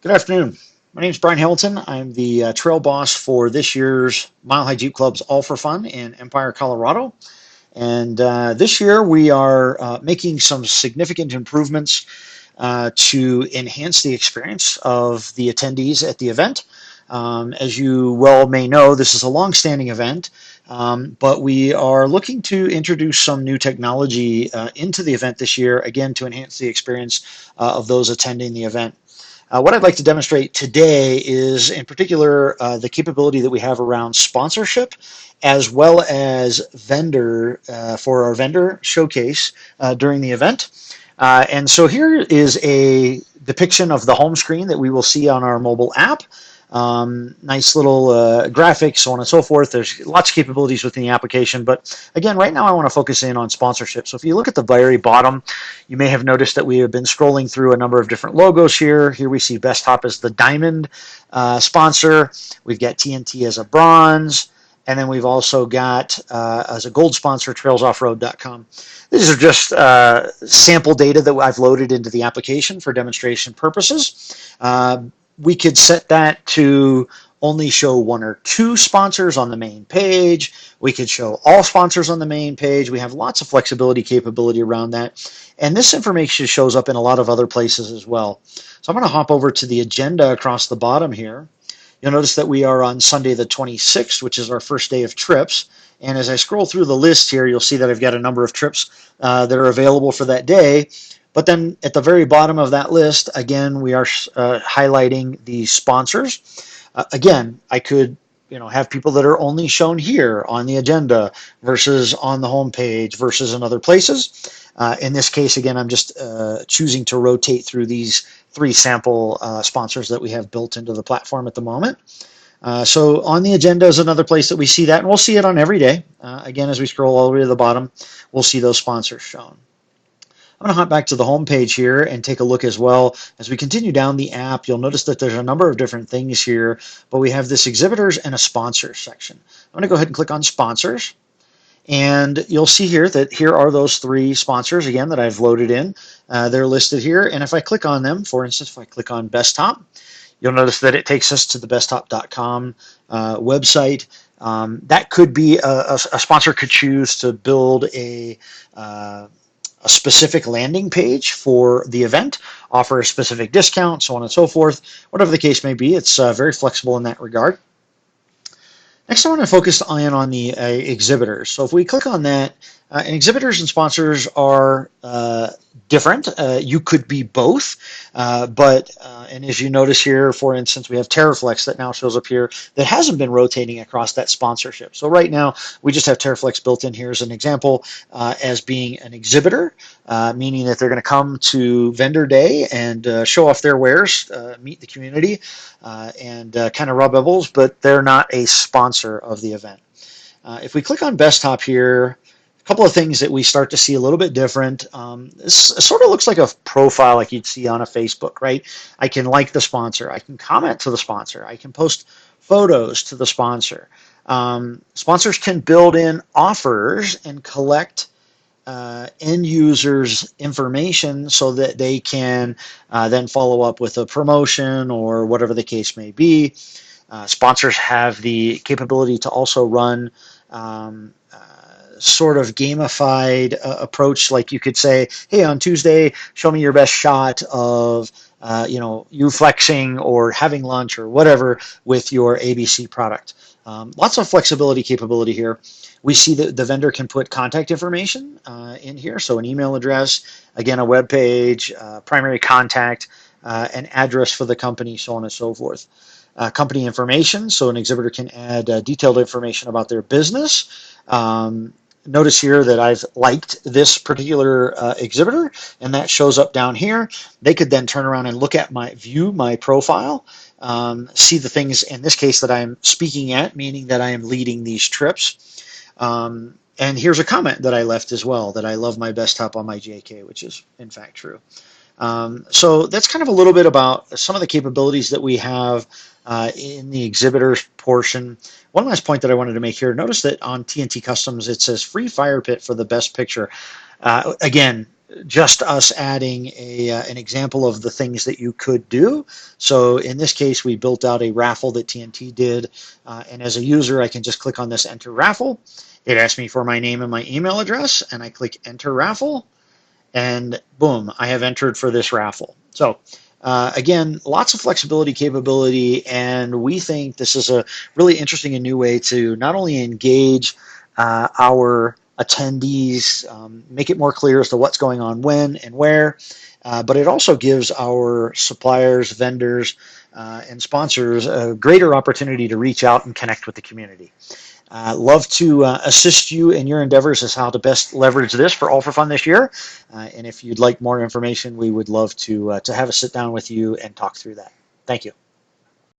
Good afternoon. My name is Brian Hamilton. I'm the trail boss for this year's Mile High Jeep Club's All4Fun in Empire, Colorado. And this year we are making some significant improvements to enhance the experience of the attendees at the event. As you well may know, this is a long-standing event, but we are looking to introduce some new technology into the event this year, again, to enhance the experience of those attending the event. What I'd like to demonstrate today is, in particular, the capability that we have around sponsorship, as well as vendor for our vendor showcase during the event. And so here is a depiction of the home screen that we will see on our mobile app. Nice little graphics, so on and so forth. There's lots of capabilities within the application, but again, right now I want to focus in on sponsorship. So if you look at the very bottom, you may have noticed that we have been scrolling through a number of different logos here. Here we see Best Top as the diamond sponsor. We've got TNT as a bronze. And then we've also got, as a gold sponsor, trailsoffroad.com. These are just sample data that I've loaded into the application for demonstration purposes. We could set that to only show one or two sponsors on the main page. We could show all sponsors on the main page. We have lots of flexibility capability around that. And this information shows up in a lot of other places as well. So I'm going to hop over to the agenda across the bottom here. You'll notice that we are on Sunday the 26th, which is our first day of trips. And as I scroll through the list here, you'll see that I've got a number of trips that are available for that day. But then at the very bottom of that list, again, we are highlighting the sponsors. Again, I could have people that are only shown here on the agenda versus on the home page versus in other places. In this case, again, I'm just choosing to rotate through these three sample sponsors that we have built into the platform at the moment. So on the agenda is another place that we see that, and we'll see it on every day. Again, as we scroll all the way to the bottom, we'll see those sponsors shown. I'm going to hop back to the home page here and take a look as well. As we continue down the app, you'll notice that there's a number of different things here, but we have this exhibitors and a sponsors section. I'm going to go ahead and click on sponsors. And you'll see here that here are those three sponsors, again, that I've loaded in. They're listed here. And if I click on them, for instance, if I click on Best Top, you'll notice that it takes us to the besttop.com website. That could be a sponsor could choose to build a specific landing page for the event, offer a specific discount, so on and so forth. Whatever the case may be, it's very flexible in that regard. Next, I want to focus on the exhibitors. So if we click on that, and exhibitors and sponsors are different. You could be both, and as you notice here, for instance, we have Terraflex that now shows up here that hasn't been rotating across that sponsorship. So right now, we just have Terraflex built in here as an example as being an exhibitor, meaning that they're going to come to vendor day and show off their wares, meet the community, and kind of rub elbows, but they're not a sponsor of the event. If we click on Best Top here, a couple of things that we start to see a little bit different. This sort of looks like a profile like you'd see on a Facebook, right? I can like the sponsor. I can comment to the sponsor. I can post photos to the sponsor. Sponsors can build in offers and collect end users' information so that they can then follow up with a promotion or whatever the case may be. Sponsors have the capability to also run sort of gamified approach, like you could say, hey, on Tuesday, show me your best shot of you flexing or having lunch or whatever with your ABC product. Lots of flexibility capability here. We see that the vendor can put contact information in here, so an email address, again, a web page, primary contact, an address for the company, so on and so forth. Company information, so an exhibitor can add detailed information about their business. Notice here that I've liked this particular exhibitor, and that shows up down here. They could then turn around and look at view my profile, see the things in this case that I'm speaking at, meaning that I am leading these trips. And here's a comment that I left as well, that I love my Best Top on my JK, which is in fact true. So that's kind of a little bit about some of the capabilities that we have in the exhibitors portion. One last point that I wanted to make here, notice that on TNT Customs it says free fire pit for the best picture. Again, just us adding an example of the things that you could do. So in this case, we built out a raffle that TNT did. And as a user, I can just click on this enter raffle. It asks me for my name and my email address, and I click enter raffle, and boom, I have entered for this raffle. So again, lots of flexibility, capability, and we think this is a really interesting and new way to not only engage our attendees, make it more clear as to what's going on when and where, but it also gives our suppliers, vendors, and sponsors a greater opportunity to reach out and connect with the community. Love to assist you in your endeavors as how to best leverage this for All4Fun this year. And if you'd like more information, we would love to have a sit down with you and talk through that. Thank you.